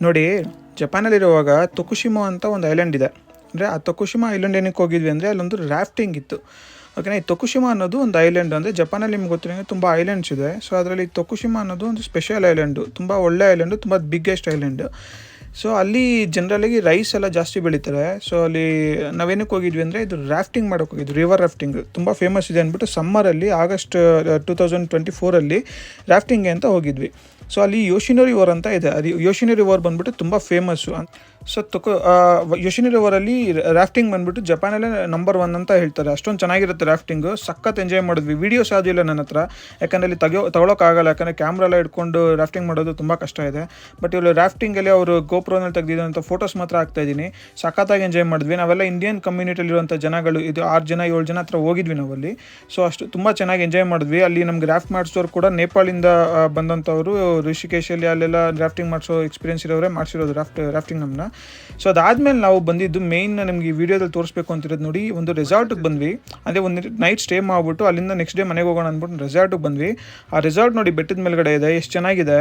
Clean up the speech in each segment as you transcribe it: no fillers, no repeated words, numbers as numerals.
ನೋಡಿ, ಜಪಾನಲ್ಲಿರುವಾಗ ತೊಕುಶಿಮಾ ಅಂತ ಒಂದು ಐಲ್ಯಾಂಡ್ ಇದೆ. ಅಂದರೆ ಆ ತೊಕುಶಿಮಾ ಐಲ್ಯಾಂಡ್ ಏನಕ್ಕೆ ಹೋಗಿದ್ವಿ ಅಂದರೆ ಅಲ್ಲೊಂದು ರಾಫ್ಟಿಂಗ್ ಇತ್ತು. ಓಕೆನಾ. ಈ ತೊಕುಶಿಮಾ ಅನ್ನೋದು ಒಂದು ಐಲ್ಯಾಂಡ್. ಅಂದರೆ ಜಪಾನಲ್ಲಿ ನಿಮ್ಗೆ ಗೊತ್ತಿರೋಂಗೆ ತುಂಬ ಐಲ್ಯಾಂಡ್ಸ್ ಇದೆ. ಸೊ ಅದರಲ್ಲಿ ತೊಕುಶಿಮಾ ಅನ್ನೋದು ಒಂದು ಸ್ಪೆಷಲ್ ಐಲ್ಯಾಂಡು, ತುಂಬ ಒಳ್ಳೆ ಐಲ್ಯಾಂಡು, ತುಂಬ ಬಿಗ್ಗೆಸ್ಟ್ ಐಲ್ಯಾಂಡು. ಸೊ ಅಲ್ಲಿ ಜನರಲಾಗಿ ರೈಸ್ ಎಲ್ಲ ಜಾಸ್ತಿ ಬೆಳೀತಾರೆ. ಸೊ ಅಲ್ಲಿ ನಾವೇನಕ್ಕೆ ಹೋಗಿದ್ವಿ ಅಂದರೆ ಇದು ರಾಫ್ಟಿಂಗ್ ಮಾಡೋಕೆ ಹೋಗಿದ್ವಿ. ರಿವರ್ ರಾಫ್ಟಿಂಗ್ ತುಂಬ ಫೇಮಸ್ ಇದೆ ಅಂದ್ಬಿಟ್ಟು ಸಮ್ಮರಲ್ಲಿ ಆಗಸ್ಟ್ 2024 ರಾಫ್ಟಿಂಗ್ಗೆ ಅಂತ ಹೋಗಿದ್ವಿ. ಸೊ ಅಲ್ಲಿ ಯೋಶಿನೋ ರಿವರ್ ಅಂತ ಇದೆ. ಅದು ಯೋಶಿನೋ ರಿವರ್ ಬಂದ್ಬಿಟ್ಟು ತುಂಬ ಫೇಮಸ್ಸು. ಸೊ ಯೋಶಿನೋ ರಿವರಲ್ಲಿ ರಾಫ್ಟಿಂಗ್ ಬಂದ್ಬಿಟ್ಟು ಜಪಾನಲ್ಲೇ ನಂಬರ್ 1 ಅಂತ ಹೇಳ್ತಾರೆ. ಅಷ್ಟೊಂದು ಚೆನ್ನಾಗಿರುತ್ತೆ ರಾಫ್ಟಿಂಗು. ಸಖತ್ ಎಂಜಾಯ್ ಮಾಡಿದ್ವಿ. ವೀಡಿಯೋಸ್ ಯಾವುದೂ ಇಲ್ಲ ನನ್ನ ಹತ್ರ, ಯಾಕಂದರೆ ಅಲ್ಲಿ ತಗೊಳಕ್ಕಾಗಲ್ಲ. ಯಾಕಂದರೆ ಕ್ಯಾಮ್ರಾ ಎಲ್ಲ ಇಟ್ಕೊಂಡು ರಾಫ್ಟಿಂಗ್ ಮಾಡೋದು ತುಂಬ ಕಷ್ಟ ಇದೆ. ಬಟ್ ಇಲ್ಲಿ ರಾಫ್ಟಿಂಗಲ್ಲಿ ಅವರು ಗೋಪ್ರೋನಲ್ಲಿ ತೆಗೆದಿದ್ದಂಥ ಫೋಟೋಸ್ ಮಾತ್ರ ಹಾಕ್ತಾಯಿದ್ದೀನಿ. ಸಖತ್ತಾಗಿ ಎಂಜಾಯ್ ಮಾಡಿದ್ವಿ. ನಾವೆಲ್ಲ ಇಂಡಿಯನ್ ಕಮ್ಯುನಿಟಿಯಲ್ಲಿರುವಂಥ ಜನಗಳು, ಇದು 6 ಜನ 7 ಜನ ಹತ್ರ ಹೋಗಿದ್ವಿ ನಾವಲ್ಲಿ. ಸೊ ಅಷ್ಟು ತುಂಬ ಚೆನ್ನಾಗಿ ಎಂಜಾಯ್ ಮಾಡಿದ್ವಿ. ಅಲ್ಲಿ ನಮ್ಗೆ ರಾಫ್ಟ್ ಮಾಡಿಸೋರು ಕೂಡ ನೇಪಾಳಿಂದ ಬಂದಂಥವರು, ಋಷಿಕೇಶಲ್ಲಿ ಅಲ್ಲೆಲ್ಲ ರಾಫ್ಟಿಂಗ್ ಮಾಡಿಸೋ ಎಕ್ಸ್ಪೀರಿಯನ್ಸ್ ಇರೋರೇ ಮಾಡಿಸಿರೋದು ರಾಫ್ಟಿಂಗ್ ನಮ್ಮನ್ನ. ಸೊ ಅದಾದಮೇಲೆ ನಾವು ಬಂದಿದ್ದು ಮೇಯ್ನ್ ನಿಮಗೆ ಈ ವಿಡಿಯೋದಲ್ಲಿ ತೋರಿಸ್ಬೇಕು ಅಂತಿರೋದು ನೋಡಿ, ಒಂದು ರೆಸಾರ್ಟಿಗೆ ಬಂದ್ವಿ. ಅಂದರೆ ಒಂದು ನೈಟ್ ಸ್ಟೇ ಮಾಡಿಬಿಟ್ಟು ಅಲ್ಲಿಂದ ನೆಕ್ಸ್ಟ್ ಡೇ ಮನೆಗೆ ಹೋಗೋಣ ಅಂದ್ಬಿಟ್ಟು ರೆಸಾರ್ಟಿಗೆ ಬಂದ್ವಿ. ಆ ರೆಸಾರ್ಟ್ ನೋಡಿ ಬೆಟ್ಟದ ಮೇಲ್ಗಡೆ ಇದೆ, ಎಷ್ಟು ಚೆನ್ನಾಗಿದೆ.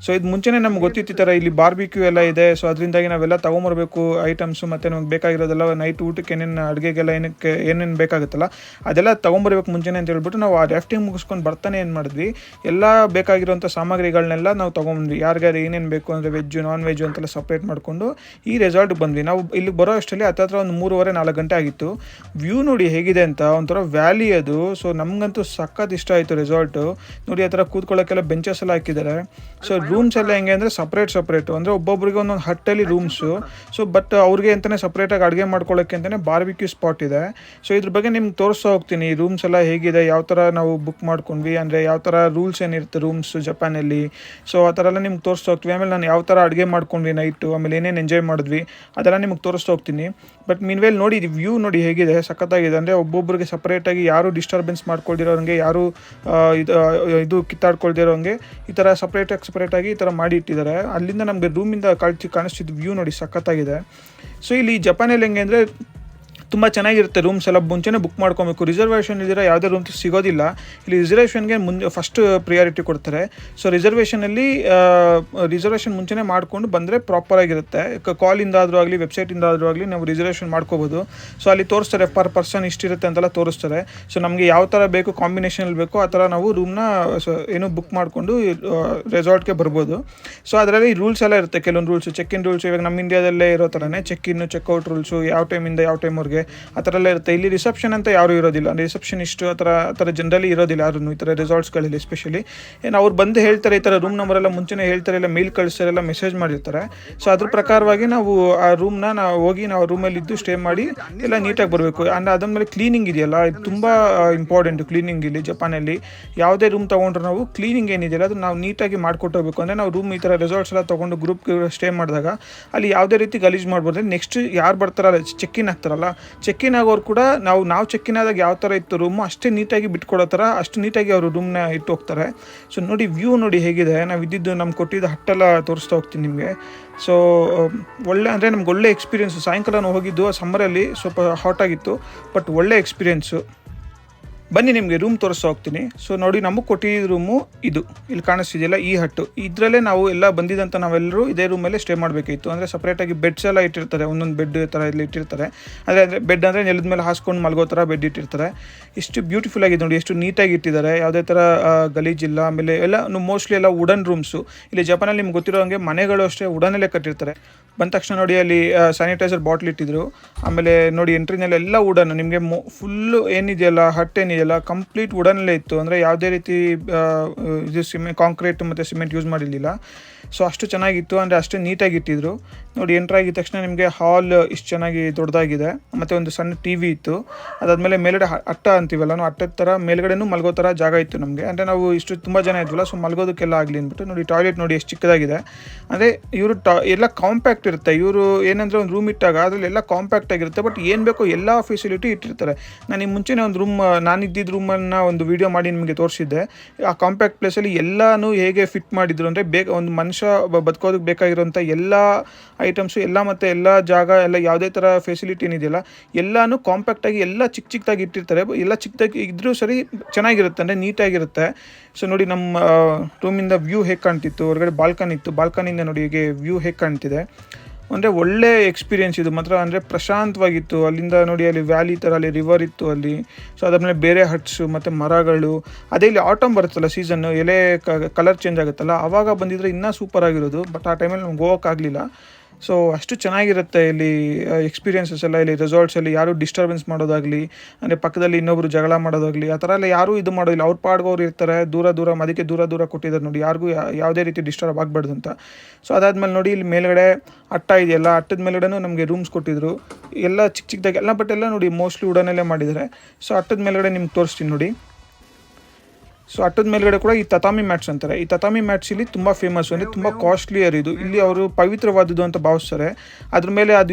ಸೊ ಇದು ಮುಂಚೆನೇ ನಮ್ಗೆ ಗೊತ್ತಿತ್ತು ಈ ಥರ ಇಲ್ಲಿ ಬಾರ್ಬಿಕ್ಯೂ ಎಲ್ಲ ಇದೆ. ಸೊ ಅದರಿಂದಾಗಿ ನಾವೆಲ್ಲ ತೊಗೊಂಬರ್ಬೇಕು ಐಟಮ್ಸು, ಮತ್ತು ನಮ್ಗೆ ಬೇಕಾಗಿರೋದೆಲ್ಲ ನೈಟ್ ಊಟಕ್ಕೆ ಏನೇನು ಅಡುಗೆಗೆಲ್ಲ ಏನೇನು ಬೇಕಾಗುತ್ತಲ್ಲ ಅದೆಲ್ಲ ತೊಗೊಂಬರ್ಬೇಕು ಮುಂಚೆನೇ ಅಂತ ಹೇಳ್ಬಿಟ್ಟು ನಾವು ಆ ರಾಫ್ಟಿಂಗ್ ಮುಗಿಸ್ಕೊಂಡು ಬರ್ತಾನೆ ಏನು ಮಾಡಿದ್ವಿ, ಎಲ್ಲ ಬೇಕಾಗಿರೋಂಥ ಸಾಮಗ್ರಿಗಳನ್ನೆಲ್ಲ ನಾವು ತೊಗೊಂಡ್ವಿ. ಯಾರಿಗಾರು ಏನೇನು ಬೇಕು ಅಂದರೆ ವೆಜ್ಜು ನಾನ್ ವೆಜ್ಜು ಅಂತೆಲ್ಲ ಸಪ್ರೇಟ್ ಮಾಡಿಕೊಂಡು ಈ ರೆಸಾರ್ಟ್ಗೆ ಬಂದ್ವಿ. ನಾವು ಇಲ್ಲಿ ಬರೋ ಅಷ್ಟರಲ್ಲಿ ಹತ್ತಿರ ಒಂದು 3:30-4 ಗಂಟೆ ಆಗಿತ್ತು. ವ್ಯೂ ನೋಡಿ ಹೇಗಿದೆ ಅಂತ, ಒಂಥರ ವ್ಯಾಲಿ ಅದು. ಸೊ ನಮಗಂತೂ ಸಖತ್ ಇಷ್ಟ ಆಯಿತು ರೆಸಾರ್ಟು. ನೋಡಿ ಆ ಥರ ಕೂತ್ಕೊಳ್ಳೋಕ್ಕೆಲ್ಲ ಬೆಂಚಸ್ ಎಲ್ಲ ಹಾಕಿದ್ದಾರೆ. ಸೊ ರೂಮ್ಸ್ ಎಲ್ಲ ಹೆಂಗೆ ಅಂದರೆ ಸಪ್ರೇಟು, ಅಂದರೆ ಒಬ್ಬೊಬ್ರಿಗೆ ಒಂದೊಂದು ಹಟ್ಟಲ್ಲಿ ರೂಮ್ಸು. ಸೊ ಬಟ್ ಅವ್ರಿಗೆ ಅಂತಲೇ ಸಪ್ರೇಟಾಗಿ ಅಡುಗೆ ಮಾಡ್ಕೊಳ್ಳೋಕ್ಕೆ ಅಂತಲೇ ಬಾರ್ಬಿಕ್ಯೂ ಸ್ಪಾಟ್ ಇದೆ. ಸೊ ಇದ್ರ ಬಗ್ಗೆ ನಿಮ್ಗೆ ತೋರಿಸ್ತಾ ಹೋಗ್ತೀನಿ ರೂಮ್ಸ್ ಎಲ್ಲ ಹೇಗಿದೆ, ಯಾವ ಥರ ನಾವು ಬುಕ್ ಮಾಡ್ಕೊಂಡ್ವಿ, ಅಂದರೆ ಯಾವ ಥರ ರೂಲ್ಸ್ ಏನಿರುತ್ತೆ ರೂಮ್ಸು ಜಪಾನಲ್ಲಿ. ಸೊ ಆ ಥರ ಎಲ್ಲ ನಿಮ್ಗೆ ತೋರಿಸ್ತಾ ಹೋಗ್ತೀವಿ. ಆಮೇಲೆ ನಾನು ಯಾವ ಥರ ಅಡುಗೆ ಮಾಡ್ಕೊಂಡ್ವಿ ನೈಟು, ಆಮೇಲೆ ಏನೇನು ಎಂಜಾಯ್ ಮಾಡಿದ್ವಿ ಅದೆಲ್ಲ ನಿಮಗೆ ತೋರಿಸ್ತಾ ಹೋಗ್ತೀನಿ. ಬಟ್ ಮೀನ್ವೇಲ್ ನೋಡಿ ಇದು ವ್ಯೂ ನೋಡಿ ಹೇಗಿದೆ, ಸಖತ್ತಾಗಿದೆ. ಅಂದರೆ ಒಬ್ಬೊಬ್ಬರಿಗೆ ಸಪ್ರೇಟಾಗಿ ಯಾರು ಡಿಸ್ಟರ್ಬೆನ್ಸ್ ಮಾಡ್ಕೊಳ್ದಿರೋಂಗೆ, ಯಾರು ಇದು ಕಿತ್ತಾಡ್ಕೊಳ್ದಿರೋಂಗೆ ಈ ಥರ ಸಪ್ರೇಟಾಗಿ ಈ ಥರ ಮಾಡಿ ಇಟ್ಟಿದ್ದಾರೆ. ಅಲ್ಲಿಂದ ನಮಗೆ ರೂಮಿಂದ ಕಾಣಿಸ್ತಿದ್ದು ವ್ಯೂ ನೋಡಿ ಸಖತ್ತಾಗಿದೆ. ಸೊ ಇಲ್ಲಿ ಜಪಾನಲ್ಲಿ ಹೆಂಗೆ ಅಂದರೆ ತುಂಬ ಚೆನ್ನಾಗಿರುತ್ತೆ ರೂಮ್ಸ್ ಎಲ್ಲ. ಮುಂಚೆನೇ ಬುಕ್ ಮಾಡ್ಕೊಬೇಕು, ರಿಸರ್ವೇಷನ್ ಇದ್ದರೆ ಯಾವುದೇ ರೂಮ್ಸ್ ಸಿಗೋದಿಲ್ಲ. ಇಲ್ಲಿ ರಿಸರ್ವೇಷನ್ಗೆ ಫಸ್ಟ್ ಪ್ರಿಯಾರಿಟಿ ಕೊಡ್ತಾರೆ. ಸೊ ರಿಸರ್ವೇಷನ್ ಮುಂಚೆನೇ ಮಾಡಿಕೊಂಡು ಬಂದರೆ ಪ್ರಾಪರಾಗಿರುತ್ತೆ. ಕಾಲಿಂದ ಆದರೂ ಆಗಲಿ ವೆಬ್ಸೈಟಿಂದ ಆದರೂ ಆಗಲಿ ನಾವು ರಿಸರ್ವೇಷನ್ ಮಾಡ್ಕೋಬೋದು. ಸೊ ಅಲ್ಲಿ ತೋರಿಸ್ತಾರೆ ಪರ್ ಪರ್ಸನ್ ಇಷ್ಟಿರುತ್ತೆ ಅಂತೆಲ್ಲ ತೋರಿಸ್ತಾರೆ. ಸೊ ನಮಗೆ ಯಾವ ಥರ ಬೇಕು ಕಾಂಬಿನೇಷನಲ್ಲಿ ಬೇಕೋ ಆ ಥರ ನಾವು ರೂಮ್ನ ಬುಕ್ ಮಾಡಿಕೊಂಡು ರೆಸಾರ್ಟ್ಗೆ ಬರ್ಬೋದು. ಸೊ ಅದರಲ್ಲಿ ರೂಲ್ಸ್ ಎಲ್ಲ ಇರುತ್ತೆ, ಕೆಲವೊಂದು ರೂಲ್ಸು, ಚೆಕ್-ಇನ್ ರೂಲ್ಸು. ಇವಾಗ ನಮ್ಮ ಇಂಡಿಯಾದಲ್ಲೇ ಇರೋ ಥರನೇ ಚೆಕ್-ಇನ್ನು ಚೆಕ್ಔಟ್ ರೂಲ್ಸು, ಯಾವ ಟೈಮಿಂದ ಯಾವ ಟೈಮ್ವರೆಗೆ ಆ ಥರ ಎಲ್ಲ ಇರುತ್ತೆ. ಇಲ್ಲಿ ರಿಸೆಪ್ಷನ್ ಅಂತ ಯಾರೂ ಇರೋದಿಲ್ಲ, ರಿಸೆಪ್ಷನಿಸ್ಟು ಆ ಥರ ಜನರಲಿ ಇರೋದಿಲ್ಲ ಯಾರು ಈ ಥರ ರೆಸಾರ್ಟ್ಸ್ಗಳಲ್ಲಿ. ಎಸ್ಪೆಷಲಿ ಅವ್ರು ಬಂದು ಹೇಳ್ತಾರೆ, ಈ ಥರ ರೂಮ್ ನಂಬರೆಲ್ಲ ಮುಂಚೆನೇ ಹೇಳ್ತಾರೆ, ಇಲ್ಲ ಮೇಲ್ ಕಳಿಸ್ತಾರೆ, ಎಲ್ಲ ಮೆಸೇಜ್ ಮಾಡಿರ್ತಾರೆ. ಸೊ ಅದ್ರ ಪ್ರಕಾರವಾಗಿ ನಾವು ಆ ರೂಮ್ನ ನಾವು ರೂಮಲ್ಲಿ ಇದ್ದು ಸ್ಟೇ ಮಾಡಿ ಎಲ್ಲ ನೀಟಾಗಿ ಬರಬೇಕು. ಆ್ಯಂಡ್ ಅದಾದಮೇಲೆ ಕ್ಲೀನಿಂಗ್ ಇದೆಯಲ್ಲ, ಇದು ತುಂಬ ಇಂಪಾರ್ಟೆಂಟು. ಕ್ಲೀನಿಂಗ್ ಇಲ್ಲಿ ಜಪಾನಲ್ಲಿ ಯಾವುದೇ ರೂಮ್ ತೊಗೊಂಡ್ರೆ ನಾವು ಕ್ಲೀನಿಂಗ್ ಏನಿದೆಯಲ್ಲ ಅದು ನಾವು ನೀಟಾಗಿ ಮಾಡಿಕೊಟ್ಟೋಗ್ಬೇಕು. ಅಂದರೆ ನಾವು ರೂಮ್ ಈ ಥರ ರೆಸಾರ್ಟ್ಸ್ ಎಲ್ಲ ತೊಗೊಂಡು ಗ್ರೂಪ್ ಸ್ಟೇ ಮಾಡಿದಾಗ ಅಲ್ಲಿ ಯಾವುದೇ ರೀತಿ ಗಲೀಜು ಮಾಡ್ಬೋದು. ನೆಕ್ಸ್ಟ್ ಯಾರು ಬರ್ತಾರಲ್ಲ ಚೆಕ್-ಇನ್ ಆಗ್ತಾರಲ್ಲ, ಚೆಕ್-ಇನ್ ಆಗೋರು ಕೂಡ ನಾವು ಚೆಕ್-ಇನ್ ಆದಾಗ ಯಾವ ಥರ ಇತ್ತು ರೂಮು ಅಷ್ಟೇ ನೀಟಾಗಿ ಬಿಟ್ಕೊಡೋ ಥರ ಅಷ್ಟು ನೀಟಾಗಿ ಅವರು ರೂಮ್ನ ಇಟ್ಟು ಹೋಗ್ತಾರೆ. ಸೊ ನೋಡಿ ವ್ಯೂ ನೋಡಿ ಹೇಗಿದೆ. ನಾವು ಇದ್ದಿದ್ದು ನಮ್ಗೆ ಕೊಟ್ಟಿದ್ದು ಹಟ್ಟೆಲ್ಲ ತೋರಿಸ್ತಾ ಹೋಗ್ತೀನಿ ನಿಮಗೆ. ಸೊ ನಮ್ಗೆ ಒಳ್ಳೆ ಎಕ್ಸ್ಪೀರಿಯೆನ್ಸು. ಸಾಯಂಕಾಲ ನಾವು ಹೋಗಿದ್ದು ಸಮ್ಮರಲ್ಲಿ ಸ್ವಲ್ಪ ಹಾಟ್ ಆಗಿತ್ತು, ಬಟ್ ಒಳ್ಳೆ ಎಕ್ಸ್ಪೀರಿಯೆನ್ಸು. ಬನ್ನಿ ನಿಮಗೆ ರೂಮ್ ತೋರಿಸ್ತಾ ಹೋಗ್ತೀನಿ. ಸೊ ನೋಡಿ ನಮಗೆ ಕೊಟ್ಟಿದ್ದ ರೂಮು ಇದು, ಇಲ್ಲಿ ಕಾಣಿಸ್ತಿದೆಯಲ್ಲ ಈ ಹಟ್ಟು. ಇದರಲ್ಲೇ ನಾವು ಎಲ್ಲ ಬಂದಿದ್ದಂಥ ನಾವೆಲ್ಲರೂ ಇದೇ ರೂಮಲ್ಲೇ ಸ್ಟೇ ಮಾಡಬೇಕಿತ್ತು. ಅಂದರೆ ಸಪ್ರೇಟಾಗಿ ಬೆಡ್ಸ್ ಎಲ್ಲ ಇಟ್ಟಿರ್ತಾರೆ, ಒಂದೊಂದು ಬೆಡ್ ಥರ ಇಲ್ಲಿ ಇಟ್ಟಿರ್ತಾರೆ. ಅಂದರೆ ಬೆಡ್ ಅಂದರೆ ನೆಲದ ಮೇಲೆ ಹಾಸ್ಕೊಂಡು ಮಲ್ಗೋ ಥರ ಬೆಡ್ ಇಟ್ಟಿರ್ತಾರೆ. ಎಷ್ಟು ಬ್ಯೂಟಿಫುಲ್ ಆಗಿದೆ ನೋಡಿ, ಎಷ್ಟು ನೀಟಾಗಿ ಇಟ್ಟಿದ್ದಾರೆ, ಯಾವುದೇ ಥರ ಗಲೀಜಿಲ್ಲ. ಆಮೇಲೆ ಎಲ್ಲ ಮೋಸ್ಟ್ಲಿ ಎಲ್ಲ ವುಡನ್ ರೂಮ್ಸು. ಇಲ್ಲಿ ಜಪಾನಲ್ಲಿ ನಿಮ್ಗೆ ಗೊತ್ತಿರೋ ಹಾಗೆ ಮನೆಗಳು ಅಷ್ಟೇ ವುಡನಲ್ಲೇ ಕಟ್ಟಿರ್ತಾರೆ. ಬಂದ ತಕ್ಷಣ ನೋಡಿ ಅಲ್ಲಿ ಸ್ಯಾನಿಟೈಸರ್ ಬಾಟ್ಲ್ ಇಟ್ಟಿದ್ರು. ಆಮೇಲೆ ನೋಡಿ ಎಂಟ್ರಿನಲ್ಲೆಲ್ಲ ವುಡನ್, ನಿಮಗೆ ಫುಲ್ಲು ಏನಿದೆಯಲ್ಲ ಹಟ್ ಏನಿದೆಯಲ್ಲ ಕಂಪ್ಲೀಟ್ ವುಡನಲ್ಲೇ ಇತ್ತು. ಅಂದರೆ ಯಾವುದೇ ರೀತಿ ಇದು ಕಾಂಕ್ರೀಟ್ ಮತ್ತು ಸಿಮೆಂಟ್ ಯೂಸ್ ಮಾಡಿರಲಿಲ್ಲ. ಸೊ ಅಷ್ಟು ಚೆನ್ನಾಗಿತ್ತು, ಅಂದರೆ ಅಷ್ಟು ನೀಟಾಗಿ ಇಟ್ಟಿದ್ರು. ನೋಡಿ ಎಂಟ್ರಾಗಿದ್ದ ತಕ್ಷಣ ನಿಮಗೆ ಹಾಲ್ ಇಷ್ಟು ಚೆನ್ನಾಗಿ ದೊಡ್ಡದಾಗಿದೆ, ಮತ್ತು ಒಂದು ಸಣ್ಣ ಟಿ ವಿ ಇತ್ತು. ಅದಾದಮೇಲೆ ಮೇಲ್ಗಡೆ ಅಟ್ಟ ಅಂತೀವಲ್ಲ, ನಾವು ಅಟ್ಟದ ಥರ ಮೇಲ್ಗಡೆನೂ ಮಲ್ಗೋ ಥರ ಜಾಗ ಇತ್ತು ನಮಗೆ. ಅಂದರೆ ನಾವು ತುಂಬ ಜನ ಇದ್ವಲ್ಲ, ಸೊ ಮಲ್ಗೋದಕ್ಕೆಲ್ಲ ಆಗಲಿ ಅಂದ್ಬಿಟ್ಟು. ನೋಡಿ ಟಾಯ್ಲೆಟ್ ನೋಡಿ ಎಷ್ಟು ಚಿಕ್ಕದಾಗಿದೆ. ಅಂದರೆ ಇವರು ಎಲ್ಲ ಕಾಂಪ್ಯಾಕ್ಟ್ ಕಾಂಪ್ಯಾಕ್ಟ್ ಇರುತ್ತೆ. ಇವರು ಏನಂದರೆ ಒಂದು ರೂಮ್ ಇಟ್ಟಾಗ ಅದರಲ್ಲಿ ಎಲ್ಲ ಕಾಂಪ್ಯಾಕ್ಟ್ ಆಗಿರುತ್ತೆ, ಬಟ್ ಏನು ಬೇಕೋ ಎಲ್ಲ ಫೆಸಿಲಿಟಿ ಇಟ್ಟಿರ್ತಾರೆ. ನಾನು ಈ ಮುಂಚೆನೇ ಒಂದು ರೂಮ್, ನಾನಿದ್ದಿದ್ದು ರೂಮನ್ನು ಒಂದು ವೀಡಿಯೋ ಮಾಡಿ ನಿಮಗೆ ತೋರಿಸಿದ್ದೆ. ಆ ಕಾಂಪ್ಯಾಕ್ಟ್ ಪ್ಲೇಸಲ್ಲಿ ಎಲ್ಲನೂ ಹೇಗೆ ಫಿಟ್ ಮಾಡಿದ್ರು ಅಂದರೆ ಒಂದು ಮನುಷ್ಯ ಬದುಕೋದಕ್ಕೆ ಬೇಕಾಗಿರೋಂಥ ಎಲ್ಲ ಐಟಮ್ಸು ಎಲ್ಲ ಮತ್ತು ಎಲ್ಲ ಜಾಗ ಎಲ್ಲ ಯಾವುದೇ ಥರ ಫೆಸಿಲಿಟಿ ಏನಿದೆಯಲ್ಲ ಎಲ್ಲನೂ ಕಾಂಪ್ಯಾಕ್ಟಾಗಿ ಎಲ್ಲ ಚಿಕ್ಕದಾಗಿ ಇಟ್ಟಿರ್ತಾರೆ. ಎಲ್ಲ ಚಿಕ್ಕದಾಗಿ ಇದ್ದರೂ ಸರಿ ಚೆನ್ನಾಗಿರುತ್ತೆ, ಅಂದರೆ ನೀಟಾಗಿರುತ್ತೆ. ಸೊ ನೋಡಿ ನಮ್ಮ ರೂಮಿಂದ ವ್ಯೂ ಹೇಗೆ ಕಾಣ್ತಿತ್ತು, ಹೊರಗಡೆ ಬಾಲ್ಕನಿ ಇತ್ತು, ಬಾಲ್ಕನಿಯಿಂದ ನೋಡಿ ಹೀಗೆ ವ್ಯೂ ಹೇಗೆ ಕಾಣ್ತಿದೆ. ಅಂದರೆ ಒಳ್ಳೆ ಎಕ್ಸ್ಪೀರಿಯೆನ್ಸ್ ಇದು ಮಾತ್ರ, ಅಂದರೆ ಪ್ರಶಾಂತವಾಗಿತ್ತು. ಅಲ್ಲಿಂದ ನೋಡಿ ಅಲ್ಲಿ ವ್ಯಾಲಿ ಥರ ಅಲ್ಲಿ ರಿವರ್ ಇತ್ತು ಅಲ್ಲಿ. ಸೊ ಅದಾದಮೇಲೆ ಬೇರೆ ಹಟ್ಸು ಮತ್ತು ಮರಗಳು. ಅದೇ ಇಲ್ಲಿ ಆಟಮ್ ಬರುತ್ತಲ್ಲ ಸೀಸನ್ನು, ಎಲೆ ಕಲರ್ ಚೇಂಜ್ ಆಗುತ್ತಲ್ಲ, ಆವಾಗ ಬಂದಿದ್ರೆ ಇನ್ನೂ ಸೂಪರ್ ಆಗಿರೋದು. ಬಟ್ ಆ ಟೈಮಲ್ಲಿ ನಮ್ಗೆ ಹೋಗೋಕ್ಕಾಗಲಿಲ್ಲ. ಸೊ ಅಷ್ಟು ಚೆನ್ನಾಗಿರುತ್ತೆ ಇಲ್ಲಿ ಎಕ್ಸ್ಪೀರಿಯೆನ್ಸಸ್ ಎಲ್ಲ. ಇಲ್ಲಿ ರೆಸಾರ್ಟ್ಸಲ್ಲಿ ಯಾರೂ ಡಿಸ್ಟರ್ಬೆನ್ಸ್ ಮಾಡೋದಾಗಲಿ, ಅಂದರೆ ಪಕ್ಕದಲ್ಲಿ ಇನ್ನೊಬ್ರು ಜಗಳ ಮಾಡೋದಾಗಲಿ ಆ ಥರ ಎಲ್ಲ ಯಾರೂ ಇದು ಮಾಡೋದಿಲ್ಲ. ಅವ್ರ ಪಾಡ್ಗೋರು ಇರ್ತಾರೆ, ದೂರ ಅದಕ್ಕೆ ದೂರ ಕೊಟ್ಟಿದ್ದಾರೆ ನೋಡಿ, ಯಾರಿಗೂ ಯಾವುದೇ ರೀತಿ ಡಿಸ್ಟರ್ಬ್ ಆಗಬಾರ್ದು ಅಂತ. ಸೊ ಅದಾದಮೇಲೆ ನೋಡಿ ಇಲ್ಲಿ ಮೇಲ್ಗಡೆ ಅಟ್ಟ ಇದೆಯಲ್ಲ, ಅಟ್ಟದ ಮೇಲ್ಗಡೆನೂ ನಮಗೆ ರೂಮ್ಸ್ ಕೊಟ್ಟಿದ್ರು, ಎಲ್ಲ ಚಿಕ್ಕದಾಗಿ ಎಲ್ಲ, ಬಟ್ ಎಲ್ಲ ನೋಡಿ ಮೋಸ್ಟ್ಲಿ ವುಡನಲ್ಲೇ ಮಾಡಿದ್ದಾರೆ. ಸೊ ಅಟ್ಟದ ಮೇಲ್ಗಡೆ ನಿಮ್ಗೆ ತೋರಿಸ್ತೀನಿ ನೋಡಿ. ಸೊ ಅಟ್ಟದ ಮೇಲ್ಗಡೆ ಕೂಡ ಈ ತತಾಮಿ ಮ್ಯಾಟ್ಸ್ ಅಂತಾರೆ. ಈ ತತಾಮಿ ಮ್ಯಾಟ್ಸ್ ಇಲ್ಲಿ ತುಂಬ ಫೇಮಸ್, ಅಂದರೆ ತುಂಬ ಕಾಸ್ಟ್ಲಿಯರ್ ಇದು. ಇಲ್ಲಿ ಅವರು ಪವಿತ್ರವಾದದ್ದು ಅಂತ ಭಾವಿಸ್ತಾರೆ. ಅದ್ರ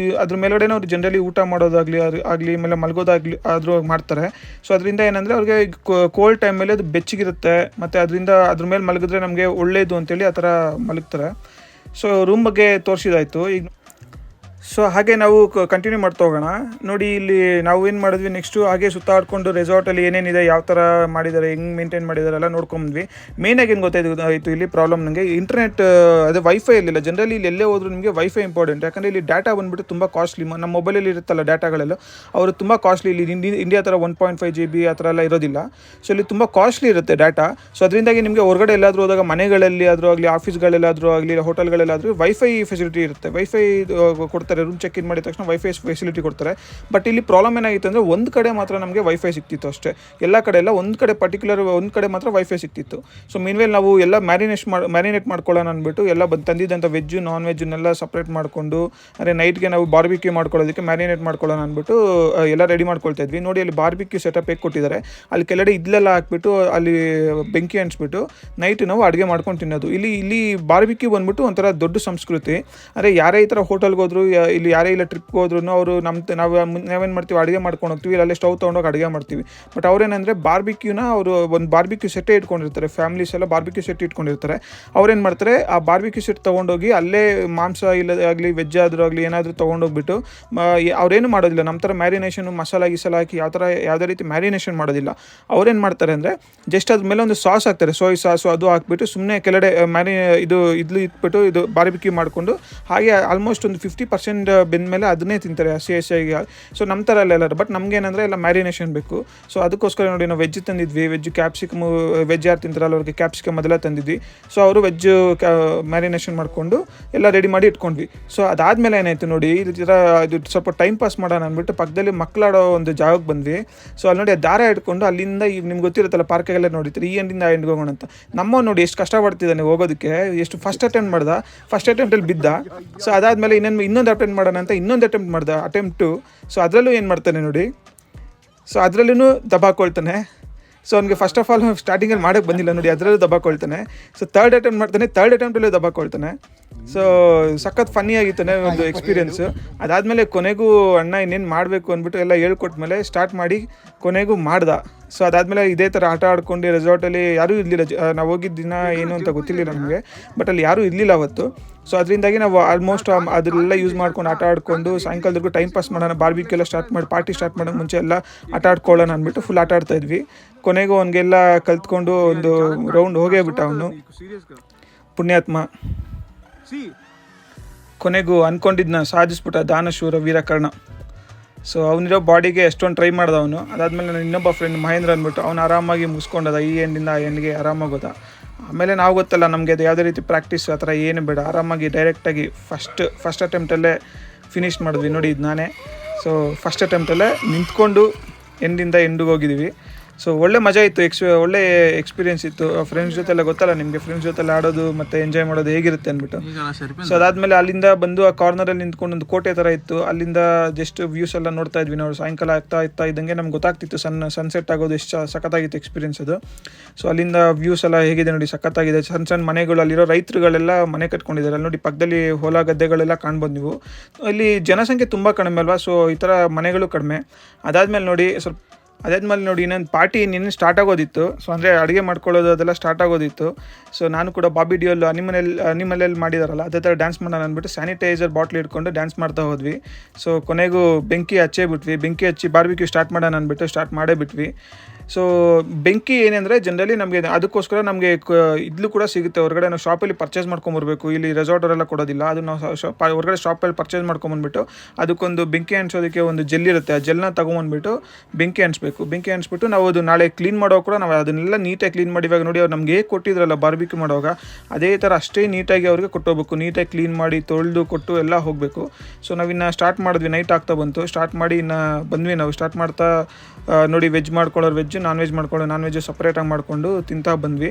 ಮೇಲ್ಗಡೆ ಅವ್ರು ಜನರಲಿ ಊಟ ಮಾಡೋದಾಗಲಿ ಆಮೇಲೆ ಮಲಗೋದಾಗಲಿ ಆದರೂ ಮಾಡ್ತಾರೆ. ಸೊ ಅದರಿಂದ ಏನಂದರೆ ಅವ್ರಿಗೆ ಕೋಲ್ಡ್ ಟೈಮ್ ಮೇಲೆ ಅದು ಬೆಚ್ಚಗಿರುತ್ತೆ, ಮತ್ತು ಅದ್ರ ಮೇಲೆ ಮಲಗಿದ್ರೆ ನಮಗೆ ಒಳ್ಳೆಯದು ಅಂತೇಳಿ ಆ ಥರ ಮಲಗ್ತಾರೆ. ಸೊ ರೂಮ್ ಬಗ್ಗೆ ತೋರಿಸಿದಾಯಿತು. ಈಗ ಸೊ ಹಾಗೆ ನಾವು ಕಂಟಿನ್ಯೂ ಮಾಡ್ತಾ ಹೋಗೋಣ. ನೋಡಿ ಇಲ್ಲಿ ನಾವು ಏನು ಮಾಡಿದ್ವಿ ನೆಕ್ಸ್ಟು, ಹಾಗೆ ಸುತ್ತಾಡ್ಕೊಂಡು ರೆಸಾರ್ಟಲ್ಲಿ ಏನೇನಿದೆ, ಯಾವ ಥರ ಮಾಡಿದ್ದಾರೆ, ಹೆಂಗೆ ಮೇಂಟೈನ್ ಮಾಡಿದ್ದಾರೆ ಎಲ್ಲ ನೋಡ್ಕೊಂಡ್ವಿ. ಮೇಯ್ನಾಗಿ ಏನು ಗೊತ್ತಾಯಿತು ಇಲ್ಲಿ ಪ್ರಾಬ್ಲಮ್ ನನಗೆ, ಇಂಟರ್ನೆಟ್ ಅದೇ ವೈಫೈ ಇರಲಿಲ್ಲ. ಜನರಲಿ ಇಲ್ಲಿ ಎಲ್ಲೇ ಹೋದ್ರು ನಿಮಗೆ ವೈಫೈ ಇಂಪಾರ್ಟೆಂಟ್, ಯಾಕಂದರೆ ಇಲ್ಲಿ ಡಾಟಾ ಬಂದುಬಿಟ್ಟು ತುಂಬ ಕಾಸ್ಟ್ಲಿ. ನಮ್ಮ ಮೊಬೈಲಲ್ಲಿ ಇರುತ್ತಲ್ಲ ಡಾಟಾಗಳೆಲ್ಲ, ಅವರು ತುಂಬ ಕಾಸ್ಟ್ಲಿ. ಇಲ್ಲಿ ಇಂಡಿಯಾ ಥರ 1.5 GB ಆ ಥರ ಎಲ್ಲ ಇರೋದಿಲ್ಲ. ಸೊ ಇಲ್ಲಿ ತುಂಬ ಕಾಸ್ಟ್ಲಿ ಇರುತ್ತೆ ಡಾಟಾ. ಸೊ ಅದರಿಂದಾಗಿ ನಿಮಗೆ ಹೊರಗಡೆ ಎಲ್ಲಾದರೂ ಹೋದಾಗ, ಮನೆಗಳಲ್ಲಿ ಆದರೂ ಆಗಲಿ, ಆಫೀಸ್ಗಳಲ್ಲಾದರೂ ಆಗಲಿ, ಹೋಟೆಲ್ಗಳಲ್ಲಾದರೂ ವೈಫೈ ಫೆಸಿಲಿಟಿ ಇರುತ್ತೆ. ವೈಫೈ ಕೊಡ್ತಾರೆ, ರೂಮ್ ಚೆಕ್ ಇನ್ ಮಾಡಿದ ತಕ್ಷಣ ವೈಫೈ ಫೆಸಿಲಿಟಿ ಕೊಡ್ತಾರೆ. ಬಟ್ ಇಲ್ಲಿ ಪ್ರಾಬ್ಲಮ್ ಏನಾಗಿತ್ತು ಅಂದರೆ, ಒಂದು ಕಡೆ ಮಾತ್ರ ನಮಗೆ ವೈಫೈ ಸಿಕ್ತಿತ್ತು ಅಷ್ಟೇ, ಎಲ್ಲ ಕಡೆ ಎಲ್ಲ. ಒಂದು ಕಡೆ ಒಂದು ಕಡೆ ಮಾತ್ರ ವೈಫೈ ಸಿಕ್ತಿತ್ತು. ಸೊ ಮೀನ್ವೇಲ್ ನಾವು ಎಲ್ಲ ಮ್ಯಾರಿನೇಟ್ ಮಾಡ್ಕೊಳ್ಳೋಣ ಅಂದ್ಬಿಟ್ಟು ಎಲ್ಲ ತಂದಿದ್ದಂಥ ವೆಜ್ಜು ನಾನ್ ವೆಜ್ಜನ್ನೆಲ್ಲ ಸಪ್ರೇಟ್ ಮಾಡಿಕೊಂಡು, ಅಂದರೆ ನೈಟ್ಗೆ ನಾವು ಬಾರ್ಬಿಕ್ಯೂ ಮಾಡ್ಕೊಳ್ಳೋದಕ್ಕೆ ಮ್ಯಾರಿನೇಟ್ ಮಾಡ್ಕೊಳ್ಳೋಣ ಅಂದ್ಬಿಟ್ಟು ಎಲ್ಲ ರೆಡಿ ಮಾಡ್ಕೊಳ್ತಾ ಇದ್ವಿ. ನೋಡಿ ಅಲ್ಲಿ ಬಾರ್ಬಿಕ್ಯೂ ಸೆಟಪ್ ಹೇಗೆ ಕೊಟ್ಟಿದ್ದಾರೆ, ಅಲ್ಲಿ ಕೆಳಗಡೆ ಇದೆಲ್ಲ ಹಾಕ್ಬಿಟ್ಟು ಅಲ್ಲಿ ಬೆಂಕಿ ಅಂಟಿಸ್ಬಿಟ್ಟು ನೈಟ್ ನಾವು ಅಡುಗೆ ಮಾಡ್ಕೊಂಡು ತಿನ್ನೋದು. ಇಲ್ಲಿ ಬಾರ್ಬಿಕ್ಯೂ ಬಂದ್ಬಿಟ್ಟು ಒಂಥರ ದೊಡ್ಡ ಸಂಸ್ಕೃತಿ. ಅಂದರೆ ಯಾರೇ ಈ ಥರ ಹೋಟೆಲ್ಗೆ ಹೋದ್ರು, ಇಲ್ಲಿ ಯಾರೇ ಇಲ್ಲ ಟ್ರಿಪ್ಗೆ ಹೋದ್ರು, ಅವರು ನಾವೇನು ಮಾಡ್ತೀವಿ, ಅಡುಗೆ ಮಾಡ್ಕೊಂಡು ಹೋಗ್ತೀವಿ, ಅಲ್ಲೇ ಸ್ಟವ್ ತೊಗೊಂಡೋಗಿ ಅಡುಗೆ ಮಾಡ್ತೀವಿ. ಬಟ್ ಅವ್ರೇನಂದರೆ ಬಾರ್ಬಿಕ್ಯೂನ ಅವರು ಒಂದು ಬಾರ್ಬಿಕ್ಯೂ ಸೆಟ್ಟೇ ಇಟ್ಕೊಂಡಿರ್ತಾರೆ, ಫ್ಯಾಮಿಲೀಸ್ ಎಲ್ಲ ಬಾರ್ಬಿಕ್ಯೂ ಸೆಟ್ ಇಟ್ಕೊಂಡಿರ್ತಾರೆ. ಅವ್ರೇನು ಮಾಡ್ತಾರೆ, ಆ ಬಾರ್ಬಿಕ್ಯೂ ಸೆಟ್ ತೊಗೊಂಡೋಗಿ ಅಲ್ಲೇ ಮಾಂಸ ಇಲ್ಲದಾಗಲಿ ವೆಜ್ ಆದರೂ ಆಗಲಿ ಏನಾದರೂ ತೊಗೊಂಡೋಗ್ಬಿಟ್ಟು ಅವ್ರೇನು ಮಾಡೋದಿಲ್ಲ. ನಮ್ಮ ಥರ ಮ್ಯಾರಿನೇಷನು ಮಸಾಲ ಹಾಕಿ ಯಾವುದೇ ರೀತಿ ಮ್ಯಾರಿನೇಷನ್ ಮಾಡೋದಿಲ್ಲ. ಅವ್ರೇನು ಮಾಡ್ತಾರೆ ಅಂದರೆ, ಜಸ್ಟ್ ಅದ್ರ ಮೇಲೆ ಒಂದು ಸಾಸ್ ಹಾಕ್ತಾರೆ, ಸೋಯ್ ಸಾಸು ಅದು ಹಾಕ್ಬಿಟ್ಟು ಸುಮ್ಮನೆ ಕೆಳಗಡೆ ಇದು ಇಟ್ಬಿಟ್ಟು ಇದು ಬಾರ್ಬಿಕ್ಯೂ ಮಾಡಿಕೊಂಡು ಹಾಗೆ ಆಲ್ಮೋಸ್ಟ್ ಒಂದು 50% ಬೆಂದಮೇಲೆ ಅದನ್ನೇ ತಿಂತಾರೆ ಹಸಿಯಾಗಿ. ಸೊ ನಮ್ಮ ಥರ ಎಲ್ಲರೂ, ಬಟ್ ನಮಗೇನಂದರೆ ಎಲ್ಲ ಮ್ಯಾರಿನೇಷನ್ ಬೇಕು. ಸೊ ಅದಕ್ಕೋಸ್ಕರ ನೋಡಿ ನಾವು ವೆಜ್ ತಂದಿದ್ವಿ. ಕ್ಯಾಪ್ಸಿಕಮ್ ವೆಜ್ ಯಾರು ತಿಂತಾರಲ್ಲ ಅವ್ರಿಗೆ ಕ್ಯಾಪ್ಸಿಕಮ್ ಮೊದಲ ತಂದಿದ್ವಿ. ಸೊ ಅವರು ವೆಜ್ ಮ್ಯಾರಿನೇಷನ್ ಮಾಡಿಕೊಂಡು ಎಲ್ಲ ರೆಡಿ ಮಾಡಿ ಇಟ್ಕೊಂಡ್ವಿ. ಸೊ ಅದಾದಮೇಲೆ ಏನಾಯಿತು ನೋಡಿ, ಇದು ಸ್ವಲ್ಪ ಟೈಮ್ ಪಾಸ್ ಮಾಡೋಣ ಅಂದ್ಬಿಟ್ಟು ಪಕ್ಕದಲ್ಲಿ ಮಕ್ಕಳಾಡೋ ಒಂದು ಜಾಗಕ್ಕೆ ಬಂದ್ವಿ. ಸೊ ಅಲ್ಲಿ ನೋಡಿ ದಾರ ಇಟ್ಕೊಂಡು ಅಲ್ಲಿಂದ ಈಗ ನಿಮ್ಗೆ ಗೊತ್ತಿರುತ್ತಲ್ಲ ಪಾರ್ಕಾಗೆಲ್ಲ ನೋಡಿರ್ತೀರಿ, ಈ ಎಂಡಿಂದ ಆ ಎಂಡ್ಗೆ ಹೋಗೋಣ ಅಂತ. ನಮ್ಮ ನೋಡಿ ಎಷ್ಟು ಕಷ್ಟಪಡ್ತಿದ್ದಾನೆ ಹೋಗೋದಕ್ಕೆ, ಎಷ್ಟು ಫಸ್ಟ್ ಅಟೆಂಪ್ಟಲ್ಲಿ ಬಿದ್ದ. ಸೊ ಅದಾದಮೇಲೆ ಇನ್ನೊಂದು ಅಟೆಂಪ್ಟ್ ಮಾಡೋಣ ಅಂತ ಇನ್ನೊಂದು ಅಟೆಂಪ್ಟು. ಸೊ ಅದರಲ್ಲೂ ಏನು ಮಾಡ್ತಾನೆ ನೋಡಿ, ಸೊ ಅದರಲ್ಲೂ ದಬಾಕೊಳ್ತಾನೆ. ಸೊ ಅವ್ನಿಗೆ ಫಸ್ಟ್ ಆಫ್ ಆಲ್ ಸ್ಟಾರ್ಟಿಂಗಲ್ಲಿ ಮಾಡೋಕ್ಕೆ ಬಂದಿಲ್ಲ ನೋಡಿ, ಅದರಲ್ಲೂ ದಬಾಕೊಳ್ತಾನೆ. ಸೊ ಥರ್ಡ್ ಅಟೆಂಪ್ಟಲ್ಲೂ ದಬಾಕೊಳ್ತಾನೆ. ಸೊ ಸಖತ್ ಫನ್ನಿ ಆಗಿತ್ತಾನೆ ಒಂದು ಎಕ್ಸ್ಪೀರಿಯೆನ್ಸು. ಅದಾದಮೇಲೆ ಕೊನೆಗೂ ಅಣ್ಣ ಇನ್ನೇನು ಮಾಡಬೇಕು ಅಂದ್ಬಿಟ್ಟು ಎಲ್ಲ ಹೇಳ್ಕೊಟ್ಮೇಲೆ ಸ್ಟಾರ್ಟ್ ಮಾಡಿ ಕೊನೆಗೂ ಮಾಡ್ದ. ಸೊ ಅದಾದಮೇಲೆ ಇದೇ ಥರ ಆಟ ಆಡ್ಕೊಂಡು ರೆಸಾರ್ಟಲ್ಲಿ ಯಾರೂ ಇರಲಿಲ್ಲ. ನಾವು ಹೋಗಿದ್ದ ದಿನ ಏನು ಅಂತ ಗೊತ್ತಿರಲಿಲ್ಲ ನಮಗೆ, ಬಟ್ ಅಲ್ಲಿ ಯಾರೂ ಇರಲಿಲ್ಲ ಅವತ್ತು. ಸೊ ಅದರಿಂದಾಗಿ ನಾವು ಆಲ್ಮೋಸ್ಟ್ ಅದನ್ನೆಲ್ಲ ಯೂಸ್ ಮಾಡ್ಕೊಂಡು ಆಟ ಆಡ್ಕೊಂಡು ಸಾಯಂಕಾಲದವರೆಗೂ ಟೈಮ್ ಪಾಸ್ ಮಾಡೋಣ, ಬಾರ್ಬಿಕ್ಯೂ ಎಲ್ಲ ಪಾರ್ಟಿ ಸ್ಟಾರ್ಟ್ ಮಾಡೋಕ್ಕೆ ಮುಂಚೆ ಎಲ್ಲ ಆಟ ಆಡ್ಕೊಳ್ಳೋಣ ಅಂದ್ಬಿಟ್ಟು ಫುಲ್ ಆಟ ಆಡ್ತಾಯಿದ್ವಿ. ಕೊನೆಗೂ ಅವನಿಗೆಲ್ಲ ಕಲ್ತ್ಕೊಂಡು ಒಂದು ರೌಂಡ್ ಹೋಗೇ ಬಿಟ್ಟ ಅವನು, ಪುಣ್ಯಾತ್ಮ. ಕೊನೆಗೂ ಅಂದ್ಕೊಂಡಿದ್ದನ್ನ ಸಾಧಿಸ್ಬಿಟ್ಟ ದಾನಶೂರ ವೀರಕರ್ಣ. ಸೊ ಅವನಿರೋ ಬಾಡಿಗೆ ಎಷ್ಟೊಂದು ಟ್ರೈ ಮಾಡ್ದ ಅವನು. ಅದಾದಮೇಲೆ ನನ್ನ ಇನ್ನೊಬ್ಬ ಫ್ರೆಂಡ್ ಮಹೇಂದ್ರ ಅಂದ್ಬಿಟ್ಟು ಅವ್ನು ಆರಾಮಾಗಿ ಮುಗಿಸ್ಕೊಂಡದ, ಈ ಎಂಡಿಂದ ಆ ಎಂಡ್ಗೆ ಆರಾಮಾಗೋದ. ಆಮೇಲೆ ನಾವು ಗೊತ್ತಲ್ಲ ನಮಗೆ ಅದು ಯಾವುದೇ ರೀತಿ ಪ್ರಾಕ್ಟೀಸ್ ಆ ಥರ ಏನು ಬೇಡ, ಆರಾಮಾಗಿ ಡೈರೆಕ್ಟಾಗಿ ಫಸ್ಟ್ ಅಟೆಂಪ್ಟಲ್ಲೇ ಫಿನಿಷ್ ಮಾಡಿದ್ವಿ ನೋಡಿ. ಇದು ನಾನೇ ಸೊ ಫಸ್ಟ್ ಅಟೆಂಪ್ಟಲ್ಲೇ ನಿಂತ್ಕೊಂಡು ಎಂಡಿಂದ ಎಂಡಿಗೆ ಹೋಗಿದ್ದೀವಿ. ಸೊ ಒಳ್ಳೆ ಮಜಾ ಇತ್ತು, ಒಳ್ಳೆ ಎಕ್ಸ್ಪೀರಿಯನ್ಸ್ ಇತ್ತು. ಫ್ರೆಂಡ್ಸ್ ಜೊತೆ ಎಲ್ಲ ಗೊತ್ತಲ್ಲ ನಿಮಗೆ, ಫ್ರೆಂಡ್ಸ್ ಜೊತೆ ಆಡೋದು ಮತ್ತು ಎಂಜಾಯ್ ಮಾಡೋದು ಹೇಗಿರುತ್ತೆ ಅಂದ್ಬಿಟ್ಟು. ಸೊ ಅದಾದಮೇಲೆ ಅಲ್ಲಿಂದ ಬಂದು ಆ ಕಾರ್ನರಲ್ಲಿ ನಿಂತ್ಕೊಂಡು ಒಂದು ಕೋಟೆ ಥರ ಇತ್ತು, ಅಲ್ಲಿಂದ ಜಸ್ಟ್ ವ್ಯೂಸ್ ಎಲ್ಲ ನೋಡ್ತಾ ಇದ್ವಿ ನಾವು. ಸಾಯಂಕಾಲ ಆಗ್ತಾ ಇದ್ದಂಗೆ ನಮ್ಗೆ ಗೊತ್ತಾಗ್ತಿತ್ತು ಸನ್ಸೆಟ್ ಆಗೋದು, ಎಷ್ಟು ಸಖತ್ತಾಗಿತ್ತು ಎಕ್ಸ್ಪೀರಿಯನ್ಸ್ ಅದು. ಸೊ ಅಲ್ಲಿಂದ ವ್ಯೂಸ್ ಎಲ್ಲ ಹೇಗಿದೆ ನೋಡಿ, ಸಖತ್ತಾಗಿದೆ. ಸಣ್ಣ ಸಣ್ಣ ಮನೆಗಳು, ಅಲ್ಲಿರೋ ರೈತರುಗಳೆಲ್ಲ ಮನೆ ಕಟ್ಕೊಂಡಿದ್ದಾರೆ. ಅಲ್ಲಿ ನೋಡಿ ಪಕ್ಕದಲ್ಲಿ ಹೊಲ ಗದ್ದೆಗಳೆಲ್ಲ ಕಾಣ್ಬೋದು ನೀವು. ಇಲ್ಲಿ ಜನಸಂಖ್ಯೆ ತುಂಬ ಕಡಿಮೆ ಅಲ್ವಾ, ಸೊ ಈ ಥರ ಮನೆಗಳು ಕಡಿಮೆ. ಅದಾದಮೇಲೆ ನೋಡಿ ಇನ್ನೊಂದು ಪಾರ್ಟಿ ನಿನ್ನೆ ಸ್ಟಾರ್ಟ್ ಆಗೋದಿತ್ತು. ಸೊ ಅಂದರೆ ಅಡುಗೆ ಮಾಡ್ಕೊಳ್ಳೋದು ಅದೆಲ್ಲ ಸ್ಟಾರ್ಟ್ ಆಗೋದಿತ್ತು. ಸೊ ನಾನು ಕೂಡ ಬಾಬಿ ಡಿಯೋಲ್ ಅನಿಮಲಲ್ಲಿ ಮಾಡಿದಾರಲ್ಲ ಅದೇ ಥರ ಡ್ಯಾನ್ಸ್ ಮಾಡೋಣ ಅಂದ್ಬಿಟ್ಟು ಸ್ಯಾನಿಟೈಸರ್ ಬಾಟ್ಲ್ ಇಟ್ಕೊಂಡು ಡ್ಯಾನ್ಸ್ ಮಾಡ್ತಾ ಹೋದ್ವಿ. ಸೊ ಕೊನೆಗೂ ಬೆಂಕಿ ಹಚ್ಚಿ ಬಾರ್ಬಿಕ್ಯೂ ಸ್ಟಾರ್ಟ್ ಮಾಡೋಣ ಅಂದ್ಬಿಟ್ಟು ಸ್ಟಾರ್ಟ್ ಮಾಡೇ ಬಿಟ್ವಿ. ಸೊ ಬೆಂಕಿ ಏನಂದರೆ ಜನರಲಿ ನಮಗೆ ಅದಕ್ಕೋಸ್ಕರ ನಮಗೆ ಇದ್ಲು ಕೂಡ ಸಿಗುತ್ತೆ ಹೊರಗಡೆ. ನಾವು ಶಾಪಲ್ಲಿ ಪರ್ಚೇಸ್ ಮಾಡ್ಕೊಂಬರ್ಬೇಕು, ಇಲ್ಲಿ ರೆಸಾರ್ಟವರೆಲ್ಲ ಕೊಡೋದಿಲ್ಲ. ಅದು ನಾವು ಹೊರಗಡೆ ಶಾಪಲ್ಲಿ ಪರ್ಚೇಸ್ ಮಾಡ್ಕೊಂಬಂದ್ಬಿಟ್ಟು ಅದಕ್ಕೊಂದು ಬೆಂಕಿ ಹಂಚೋದಕ್ಕೆ ಒಂದು ಜೆಲ್ ಇರುತ್ತೆ, ಆ ಜೆಲ್ನ ತೊಗೊಂಬಂದ್ಬಿಟ್ಟು ಬೆಂಕಿ ಹಂಚ್ಬಿಟ್ಟು ನಾವು ಅದು ನಾಳೆ ಕ್ಲೀನ್ ಮಾಡೋ ಕೂಡ ನಾವು ಅದನ್ನೆಲ್ಲ ನೀಟಾಗಿ ಕ್ಲೀನ್ ಮಾಡಿ. ಇವಾಗ ನೋಡಿ ಅವ್ರು ನಮಗೆ ಹೇಗೆ ಕೊಟ್ಟಿದ್ರಲ್ಲ ಬಾರ್ಬಿಕ್ಯೂ ಮಾಡುವಾಗ ಅದೇ ಥರ ಅಷ್ಟೇ ನೀಟಾಗಿ ಅವ್ರಿಗೆ ಕೊಟ್ಟೋಗ್ಬೇಕು. ನೀಟಾಗಿ ಕ್ಲೀನ್ ಮಾಡಿ ತೊಳೆದು ಕೊಟ್ಟು ಎಲ್ಲ ಹೋಗಬೇಕು. ಸೊ ನಾವಿನ್ನು ಸ್ಟಾರ್ಟ್ ಮಾಡಿದ್ವಿ, ನೈಟ್ ಆಗ್ತಾ ಬಂತು. ಸ್ಟಾರ್ಟ್ ಮಾಡಿ ಇನ್ನು ಬಂದ್ವಿ ನಾವು. ಸ್ಟಾರ್ಟ್ ಮಾಡ್ತಾ ನೋಡಿ ವೆಜ್ ಮಾಡ್ಕೊಳ್ಳೋರು ವೆಜ್, ನಾನ್ ವೆಜ್ ಸಪ್ರೇಟಾಗಿ ಮಾಡಿಕೊಂಡು ತಿಂತಾ ಬಂದ್ವಿ.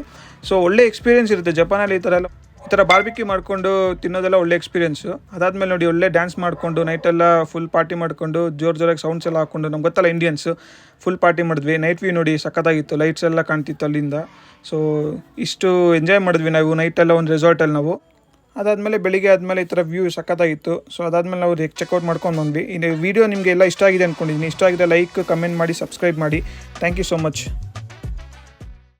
ಸೊ ಒಳ್ಳೆ ಎಕ್ಸ್ಪೀರಿಯನ್ಸ್ ಇರುತ್ತೆ ಜಪಾನಲ್ಲಿ ಈ ಥರ ಬಾರ್ಬಿಕ್ಯೂ ಮಾಡಿಕೊಂಡು ತಿನ್ನೋದೆಲ್ಲ ಒಳ್ಳೆ ಎಕ್ಸ್ಪೀರಿಯನ್ಸು. ಅದಾದಮೇಲೆ ನೋಡಿ ಒಳ್ಳೆ ಡ್ಯಾನ್ಸ್ ಮಾಡಿಕೊಂಡು ನೈಟೆಲ್ಲ ಫುಲ್ ಪಾರ್ಟಿ ಮಾಡಿಕೊಂಡು ಜೋರಾಗಿ ಸೌಂಡ್ಸ್ ಎಲ್ಲ ಹಾಕ್ಕೊಂಡು, ನಮ್ಗೆ ಗೊತ್ತಲ್ಲ ಇಂಡಿಯನ್ಸು, ಫುಲ್ ಪಾರ್ಟಿ ಮಾಡಿದ್ವಿ. ನೈಟ್ ವ್ಯೂ ನೋಡಿ ಸಖತ್ತಾಗಿತ್ತು, ಲೈಟ್ಸ್ ಎಲ್ಲ ಕಾಣ್ತಿತ್ತು ಅಲ್ಲಿಂದ. ಸೊ ಇಷ್ಟು ಎಂಜಾಯ್ ಮಾಡಿದ್ವಿ ನಾವು ನೈಟೆಲ್ಲ ಒಂದು ರೆಸಾರ್ಟಲ್ಲಿ ನಾವು. ಅದಾದಮೇಲೆ ಬೆಳಿಗ್ಗೆ ಆದಮೇಲೆ ಈ ಥರ ವ್ಯೂ ಸಖತ್ತಾಗಿತ್ತು. ಸೊ ಅದಾದಮೇಲೆ ನಾವು ಚೆಕ್ಔಟ್ ಮಾಡ್ಕೊಂಡು ಬಂದ್ವಿ. ಈ ವಿಡಿಯೋ ನಿಮಗೆ ಎಲ್ಲ ಇಷ್ಟ ಆಗಿದೆ ಅಂದ್ಕೊಂಡಿದ್ದೀನಿ. ಇಷ್ಟ ಆಗಿದೆ ಲೈಕ್, ಕಮೆಂಟ್ ಮಾಡಿ, ಸಬ್ಸ್ಕ್ರೈಬ್ ಮಾಡಿ. Thank you so much.